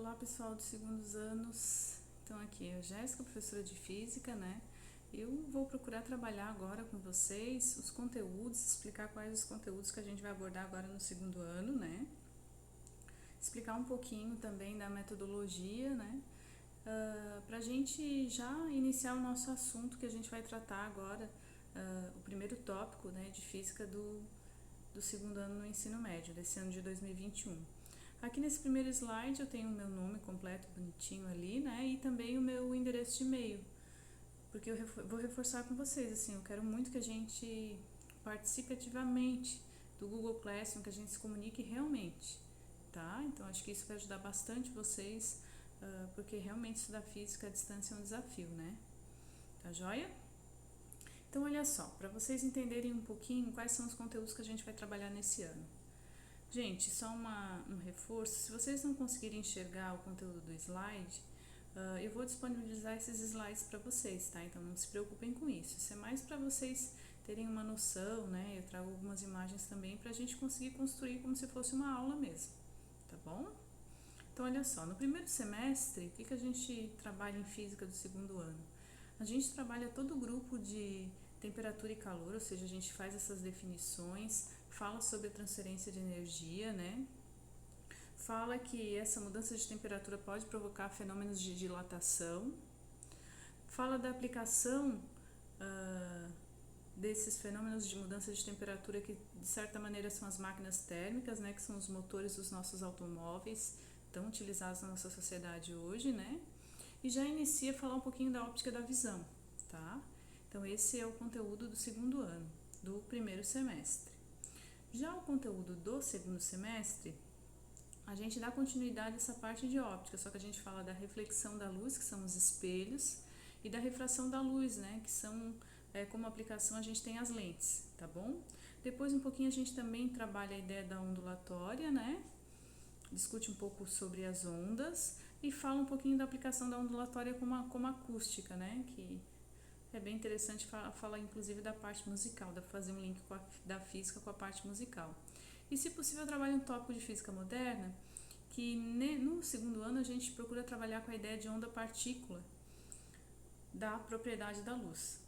Olá pessoal dos segundos anos, então aqui é a Jéssica, professora de Física, né? Eu vou procurar trabalhar agora com vocês os conteúdos, explicar quais os conteúdos que a gente vai abordar agora no segundo ano, né? Explicar um pouquinho também da metodologia, né? Para a gente já iniciar o nosso assunto que a gente vai tratar agora, o primeiro tópico, né, de Física do segundo ano no ensino médio, desse ano de 2021. Aqui nesse primeiro slide eu tenho o meu nome completo, bonitinho ali, né? E também o meu endereço de e-mail, porque eu vou reforçar com vocês, assim, eu quero muito que a gente participe ativamente do Google Classroom, que a gente se comunique realmente, tá? Então acho que isso vai ajudar bastante vocês, porque realmente estudar física à distância é um desafio, né? Tá joia? Então olha só, para vocês entenderem um pouquinho quais são os conteúdos que a gente vai trabalhar nesse ano. Gente, só um reforço, se vocês não conseguirem enxergar o conteúdo do slide, eu vou disponibilizar esses slides para vocês, tá? Então não se preocupem com isso, isso é mais para vocês terem uma noção, né? Eu trago algumas imagens também para a gente conseguir construir como se fosse uma aula mesmo, tá bom? Então olha só, no primeiro semestre, o que a gente trabalha em física do segundo ano? A gente trabalha todo o grupo de temperatura e calor, ou seja, a gente faz essas definições, fala sobre a transferência de energia, né? Fala que essa mudança de temperatura pode provocar fenômenos de dilatação. Fala da aplicação desses fenômenos de mudança de temperatura que, de certa maneira, são as máquinas térmicas, né? Que são os motores dos nossos automóveis, tão utilizados na nossa sociedade hoje, né? E já inicia a falar um pouquinho da óptica da visão, tá? Então esse é o conteúdo do segundo ano, do primeiro semestre. Já o conteúdo do segundo semestre, a gente dá continuidade a essa parte de óptica, só que a gente fala da reflexão da luz, que são os espelhos, e da refração da luz, né, que são, como aplicação a gente tem as lentes, tá bom? Depois um pouquinho a gente também trabalha a ideia da ondulatória, né, discute um pouco sobre as ondas e fala um pouquinho da aplicação da ondulatória como acústica, né, que é bem interessante falar inclusive da parte musical, dá para fazer um link da física com a parte musical. E se possível trabalha um tópico de física moderna, que no segundo ano a gente procura trabalhar com a ideia de onda-partícula da propriedade da luz,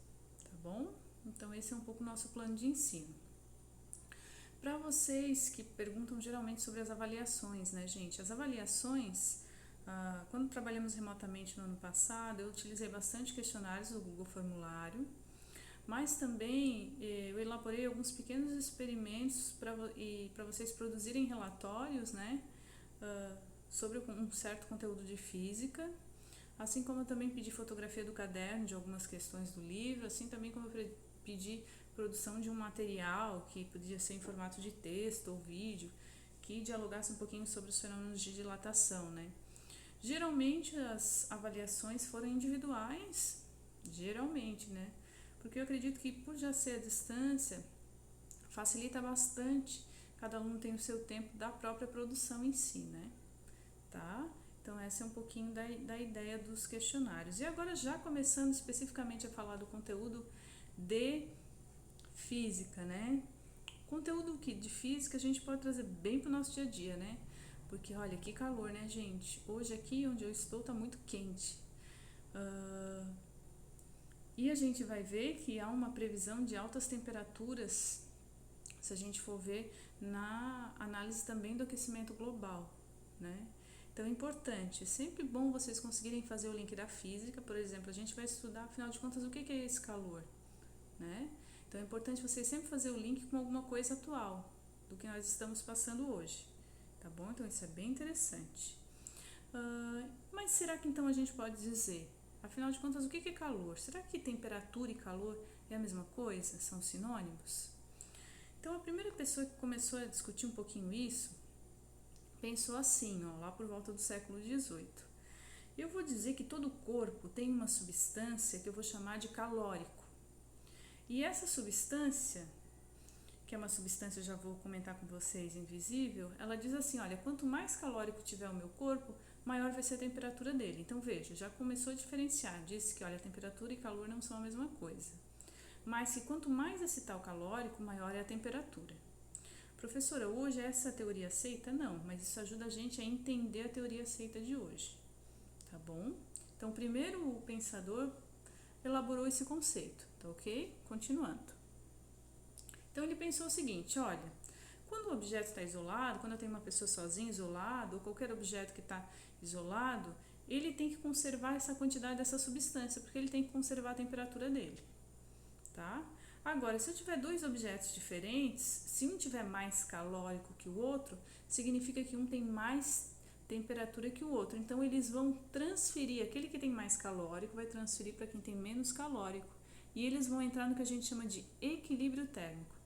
tá bom? Então esse é um pouco o nosso plano de ensino. Para vocês que perguntam geralmente sobre as avaliações, né, gente? As avaliações, quando trabalhamos remotamente no ano passado, eu utilizei bastante questionários do Google Formulário, mas também eu elaborei alguns pequenos experimentos para vocês produzirem relatórios, né, sobre um certo conteúdo de física, assim como eu também pedi fotografia do caderno de algumas questões do livro, assim também como eu pedi produção de um material que podia ser em formato de texto ou vídeo, que dialogasse um pouquinho sobre os fenômenos de dilatação, né. Geralmente as avaliações foram individuais, geralmente, né, porque eu acredito que por já ser a distância, facilita bastante, cada aluno tem o seu tempo da própria produção em si, né, tá? Então essa é um pouquinho da ideia dos questionários. E agora já começando especificamente a falar do conteúdo de física, né? Conteúdo de física a gente pode trazer bem para o nosso dia a dia, né? Porque olha, que calor, né, gente? Hoje aqui onde eu estou tá muito quente. E a gente vai ver que há uma previsão de altas temperaturas, se a gente for ver na análise também do aquecimento global, né? Então é importante, é sempre bom vocês conseguirem fazer o link da física, por exemplo, a gente vai estudar, afinal de contas, o que é esse calor, né? Então é importante vocês sempre fazer o link com alguma coisa atual do que nós estamos passando hoje, tá bom? Então isso é bem interessante. Mas será que então a gente pode dizer, afinal de contas, o que é calor? Será que temperatura e calor é a mesma coisa? São sinônimos? Então a primeira pessoa que começou a discutir um pouquinho isso, pensou assim, ó, lá por volta do século XVIII. Eu vou dizer que todo corpo tem uma substância que eu vou chamar de calórico. E essa substância, que é uma substância, eu já vou comentar com vocês, invisível, ela diz assim, olha, quanto mais calórico tiver o meu corpo, maior vai ser a temperatura dele. Então veja, já começou a diferenciar, disse que olha, temperatura e calor não são a mesma coisa. Mas que quanto mais esse tal calórico, maior é a temperatura. Professora, hoje essa teoria aceita? Não, mas isso ajuda a gente a entender a teoria aceita de hoje, tá bom? Então, primeiro o pensador elaborou esse conceito, tá ok? Continuando. Então, ele pensou o seguinte, olha, quando o objeto está isolado, quando eu tenho uma pessoa sozinha, isolado, ou qualquer objeto que está isolado, ele tem que conservar essa quantidade dessa substância, porque ele tem que conservar a temperatura dele, tá? Agora, se eu tiver dois objetos diferentes, se um tiver mais calórico que o outro, significa que um tem mais temperatura que o outro. Então, eles vão transferir, aquele que tem mais calórico vai transferir para quem tem menos calórico. E eles vão entrar no que a gente chama de equilíbrio térmico.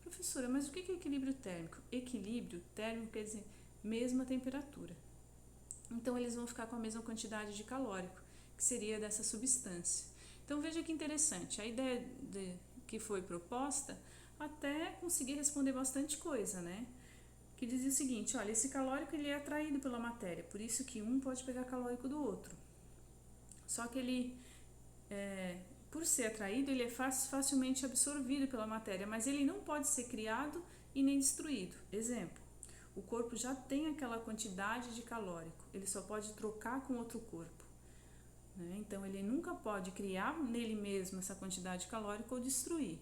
Professora, mas o que é equilíbrio térmico? Equilíbrio térmico quer dizer mesma temperatura. Então, eles vão ficar com a mesma quantidade de calórico, que seria dessa substância. Então, veja que interessante. A ideia que foi proposta até conseguir responder bastante coisa, né? Que dizia o seguinte, olha, esse calórico ele é atraído pela matéria, por isso que um pode pegar calórico do outro. Só que ele, por ser atraído, ele é facilmente absorvido pela matéria, mas ele não pode ser criado e nem destruído. Exemplo, o corpo já tem aquela quantidade de calórico, ele só pode trocar com outro corpo. Então, ele nunca pode criar nele mesmo essa quantidade de calórico ou destruir.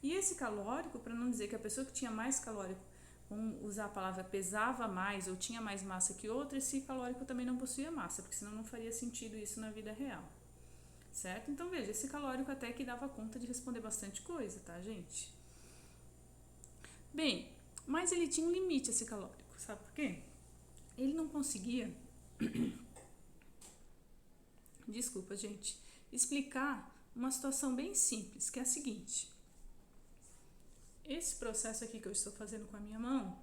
E esse calórico, para não dizer que a pessoa que tinha mais calórico, vamos usar a palavra pesava mais ou tinha mais massa que outra, esse calórico também não possuía massa, porque senão não faria sentido isso na vida real. Certo? Então, veja, esse calórico até que dava conta de responder bastante coisa, tá, gente? Bem, mas ele tinha um limite, esse calórico, sabe por quê? Ele não conseguia... Desculpa, gente, explicar uma situação bem simples, que é a seguinte. Esse processo aqui que eu estou fazendo com a minha mão,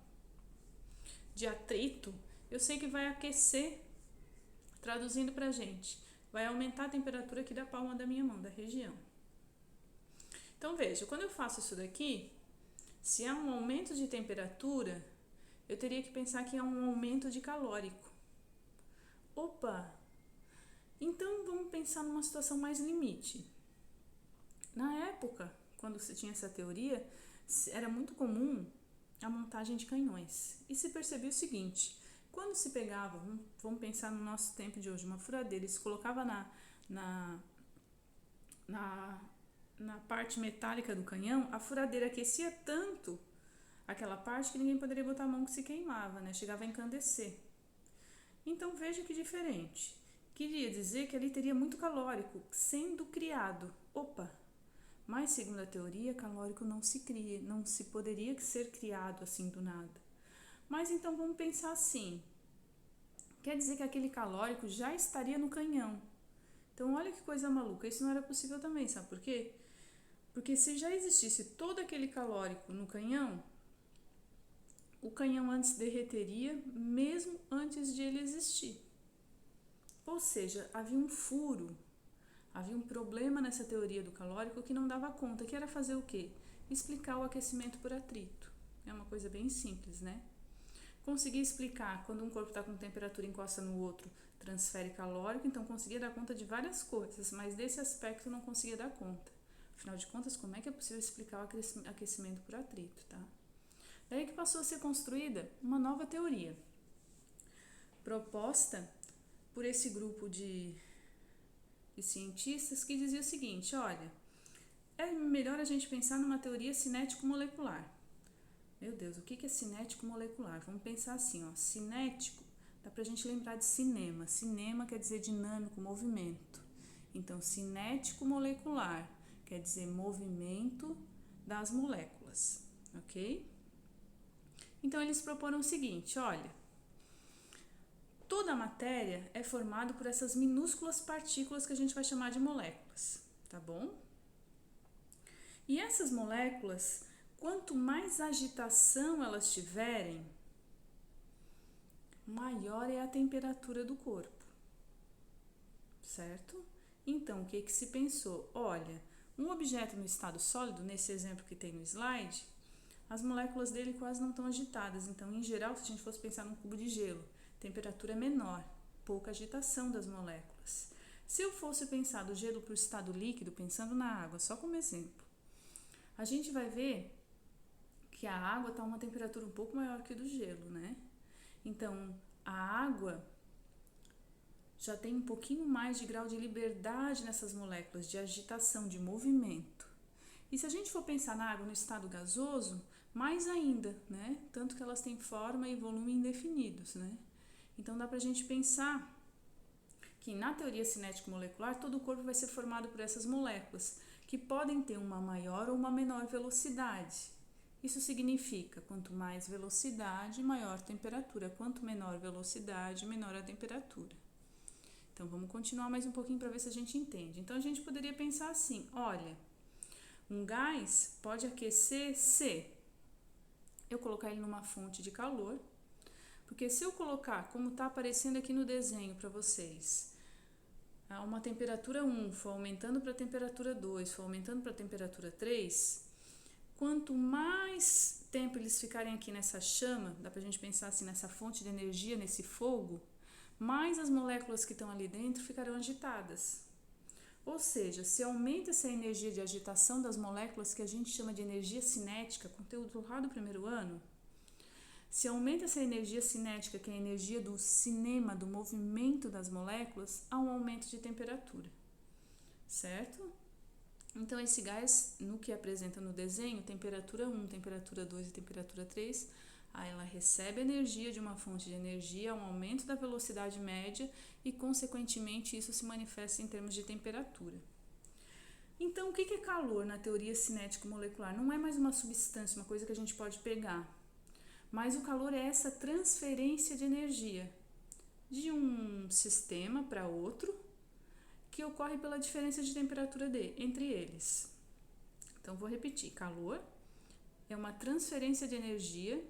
de atrito, eu sei que vai aquecer, traduzindo pra gente, vai aumentar a temperatura aqui da palma da minha mão, da região. Então, veja, quando eu faço isso daqui, se há um aumento de temperatura, eu teria que pensar que há um aumento de calórico. Opa! Então, vamos pensar numa situação mais limite. Na época, quando se tinha essa teoria, era muito comum a montagem de canhões. E se percebia o seguinte, quando se pegava, vamos pensar no nosso tempo de hoje, uma furadeira, e se colocava na parte metálica do canhão, a furadeira aquecia tanto aquela parte que ninguém poderia botar a mão que se queimava, né? Chegava a encandecer. Então, veja que diferente. Queria dizer que ali teria muito calórico sendo criado. Opa! Mas, segundo a teoria, calórico não se cria, não se poderia ser criado assim do nada. Mas então vamos pensar assim. Quer dizer que aquele calórico já estaria no canhão. Então, olha que coisa maluca. Isso não era possível também, sabe por quê? Porque se já existisse todo aquele calórico no canhão, o canhão antes derreteria mesmo antes de ele existir. Ou seja, havia um furo, havia um problema nessa teoria do calórico que não dava conta, que era fazer o quê? Explicar o aquecimento por atrito. É uma coisa bem simples, né? Conseguir explicar quando um corpo está com temperatura encosta no outro, transfere calórico, então conseguia dar conta de várias coisas, mas desse aspecto não conseguia dar conta. Afinal de contas, como é que é possível explicar o aquecimento por atrito, tá? Daí que passou a ser construída uma nova teoria, proposta por esse grupo de cientistas que dizia o seguinte, olha, é melhor a gente pensar numa teoria cinético-molecular. Meu Deus, o que é cinético-molecular? Vamos pensar assim, ó, cinético, dá pra gente lembrar de cinema. Cinema quer dizer dinâmico, movimento. Então, cinético-molecular quer dizer movimento das moléculas, ok? Então, eles proporam o seguinte, olha, toda a matéria é formada por essas minúsculas partículas que a gente vai chamar de moléculas, tá bom? E essas moléculas, quanto mais agitação elas tiverem, maior é a temperatura do corpo, certo? Então, o que se pensou? Olha, um objeto no estado sólido, nesse exemplo que tem no slide, as moléculas dele quase não estão agitadas. Então, em geral, se a gente fosse pensar num cubo de gelo, temperatura menor, pouca agitação das moléculas. Se eu fosse pensar do gelo para o estado líquido, pensando na água, só como exemplo, a gente vai ver porque a água está a uma temperatura um pouco maior que do gelo, né? Então, a água já tem um pouquinho mais de grau de liberdade nessas moléculas, de agitação, de movimento. E se a gente for pensar na água no estado gasoso, mais ainda, né? Tanto que elas têm forma e volume indefinidos, né? Então dá pra gente pensar que na teoria cinético-molecular todo o corpo vai ser formado por essas moléculas, que podem ter uma maior ou uma menor velocidade. Isso significa, quanto mais velocidade, maior temperatura. Quanto menor velocidade, menor a temperatura. Então vamos continuar mais um pouquinho para ver se a gente entende. Então a gente poderia pensar assim, olha, um gás pode aquecer se eu colocar ele numa fonte de calor, porque se eu colocar, como está aparecendo aqui no desenho para vocês, a uma temperatura 1 for aumentando para a temperatura 2, for aumentando para a temperatura 3, quanto mais tempo eles ficarem aqui nessa chama, dá pra gente pensar assim, nessa fonte de energia, nesse fogo, mais as moléculas que estão ali dentro ficarão agitadas. Ou seja, se aumenta essa energia de agitação das moléculas, que a gente chama de energia cinética, conteúdo lá do primeiro ano, se aumenta essa energia cinética, que é a energia do cinema, do movimento das moléculas, há um aumento de temperatura, certo? Então, esse gás, no que apresenta no desenho, temperatura 1, temperatura 2 e temperatura 3, aí ela recebe energia de uma fonte de energia, um aumento da velocidade média e, consequentemente, isso se manifesta em termos de temperatura. Então, o que é calor na teoria cinético-molecular? Não é mais uma substância, uma coisa que a gente pode pegar, mas o calor é essa transferência de energia de um sistema para outro, que ocorre pela diferença de temperatura entre eles. Então, vou repetir. Calor é uma transferência de energia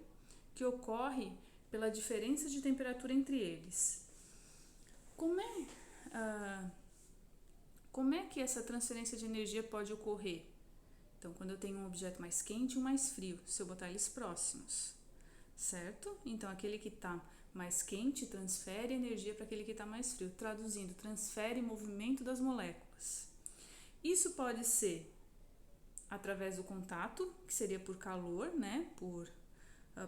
que ocorre pela diferença de temperatura entre eles. Como é que essa transferência de energia pode ocorrer? Então, quando eu tenho um objeto mais quente e um mais frio, se eu botar eles próximos, certo? Então, aquele que está mais quente transfere energia para aquele que está mais frio. Traduzindo, transfere movimento das moléculas. Isso pode ser através do contato, que seria por calor, né?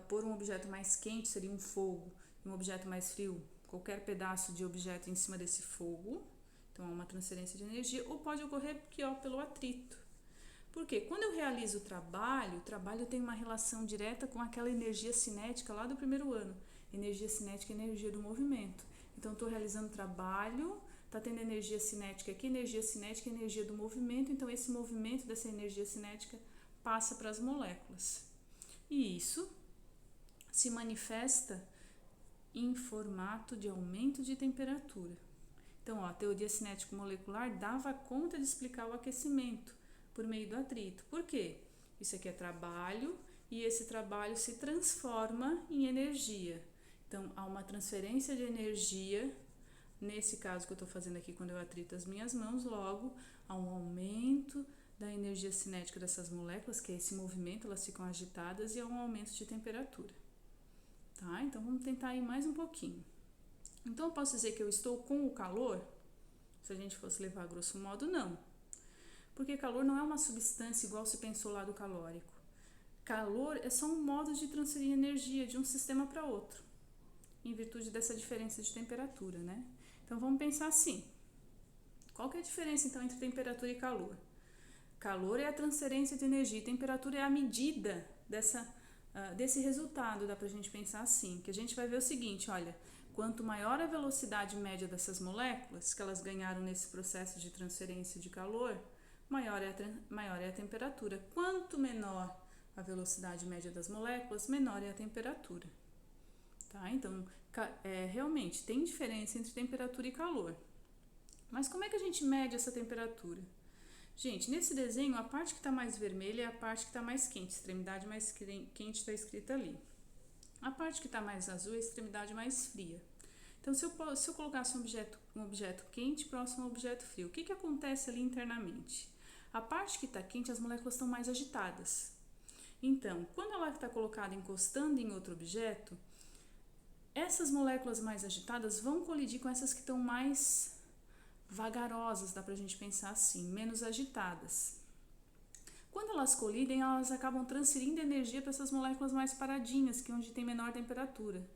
Por um objeto mais quente seria um fogo, e um objeto mais frio, qualquer pedaço de objeto em cima desse fogo. Então, há uma transferência de energia. Ou pode ocorrer pelo atrito. Porque quando eu realizo o trabalho tem uma relação direta com aquela energia cinética lá do primeiro ano. Energia cinética é energia do movimento. Então, estou realizando trabalho, está tendo energia cinética aqui, energia cinética é energia do movimento. Então, esse movimento dessa energia cinética passa para as moléculas. E isso se manifesta em formato de aumento de temperatura. Então, a teoria cinético-molecular dava conta de explicar o aquecimento por meio do atrito. Por quê? Isso aqui é trabalho e esse trabalho se transforma em energia. Então, há uma transferência de energia, nesse caso que eu estou fazendo aqui quando eu atrito as minhas mãos, logo há um aumento da energia cinética dessas moléculas, que é esse movimento, elas ficam agitadas, e há um aumento de temperatura. Tá? Então, vamos tentar ir mais um pouquinho. Então, eu posso dizer que eu estou com o calor? Se a gente fosse levar a grosso modo, não. Porque calor não é uma substância igual se pensou lá do calórico. Calor é só um modo de transferir energia de um sistema para outro, em virtude dessa diferença de temperatura, né? Então, vamos pensar assim. Qual que é a diferença, então, entre temperatura e calor? Calor é a transferência de energia e temperatura é a medida desse resultado, dá pra gente pensar assim. Que a gente vai ver o seguinte, olha, quanto maior a velocidade média dessas moléculas, que elas ganharam nesse processo de transferência de calor, maior é a temperatura. Quanto menor a velocidade média das moléculas, menor é a temperatura. Tá? Então, realmente, tem diferença entre temperatura e calor. Mas como é que a gente mede essa temperatura? Gente, nesse desenho, a parte que está mais vermelha é a parte que está mais quente. A extremidade mais quente está escrita ali. A parte que está mais azul é a extremidade mais fria. Então, se eu colocasse um objeto quente próximo a um objeto frio, o que acontece ali internamente? A parte que está quente, as moléculas estão mais agitadas. Então, quando ela está colocada encostando em outro objeto, essas moléculas mais agitadas vão colidir com essas que estão mais vagarosas, dá pra gente pensar assim, menos agitadas. Quando elas colidem, elas acabam transferindo energia para essas moléculas mais paradinhas, que é onde tem menor temperatura.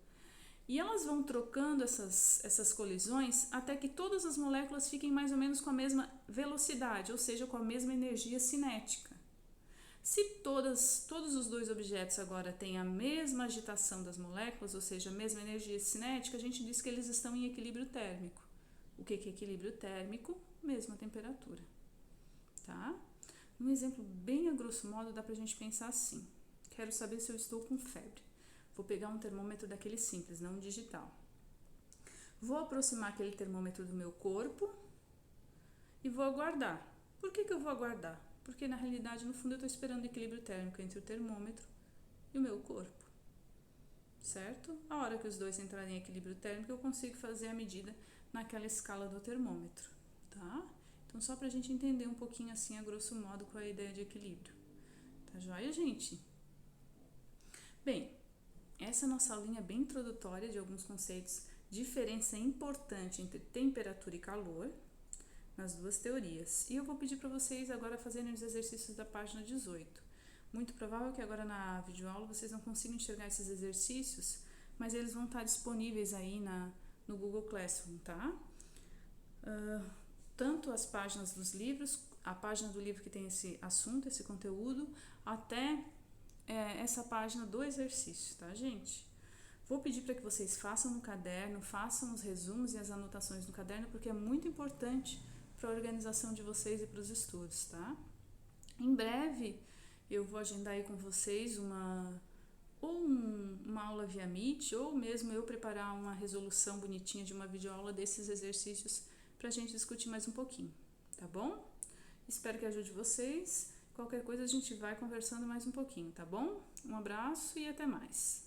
E elas vão trocando essas colisões até que todas as moléculas fiquem mais ou menos com a mesma velocidade, ou seja, com a mesma energia cinética. Se todos os dois objetos agora têm a mesma agitação das moléculas, ou seja, a mesma energia cinética, a gente diz que eles estão em equilíbrio térmico. O que é equilíbrio térmico? Mesma temperatura. Tá? Um exemplo bem a grosso modo dá pra gente pensar assim. Quero saber se eu estou com febre. Vou pegar um termômetro daquele simples, não um digital. Vou aproximar aquele termômetro do meu corpo e vou aguardar. Por que eu vou aguardar? Porque na realidade, no fundo, eu estou esperando o equilíbrio térmico entre o termômetro e o meu corpo. Certo? A hora que os dois entrarem em equilíbrio térmico, eu consigo fazer a medida naquela escala do termômetro. Tá? Então, só pra gente entender um pouquinho assim, a grosso modo, qual é a ideia de equilíbrio. Tá joia, gente? Bem, essa é a nossa aulinha bem introdutória de alguns conceitos, diferença importante entre temperatura e calor, nas duas teorias. E eu vou pedir para vocês agora fazerem os exercícios da página 18. Muito provável que agora na videoaula vocês não consigam enxergar esses exercícios, mas eles vão estar disponíveis aí no Google Classroom, tá? Tanto as páginas dos livros, a página do livro que tem esse assunto, esse conteúdo, até essa página do exercício, tá, gente? Vou pedir para que vocês façam no caderno, façam os resumos e as anotações no caderno, porque é muito importante para a organização de vocês e para os estudos, tá? Em breve eu vou agendar aí com vocês uma aula via Meet, ou mesmo eu preparar uma resolução bonitinha de uma videoaula desses exercícios para a gente discutir mais um pouquinho, tá bom? Espero que ajude vocês. Qualquer coisa a gente vai conversando mais um pouquinho, tá bom? Um abraço e até mais.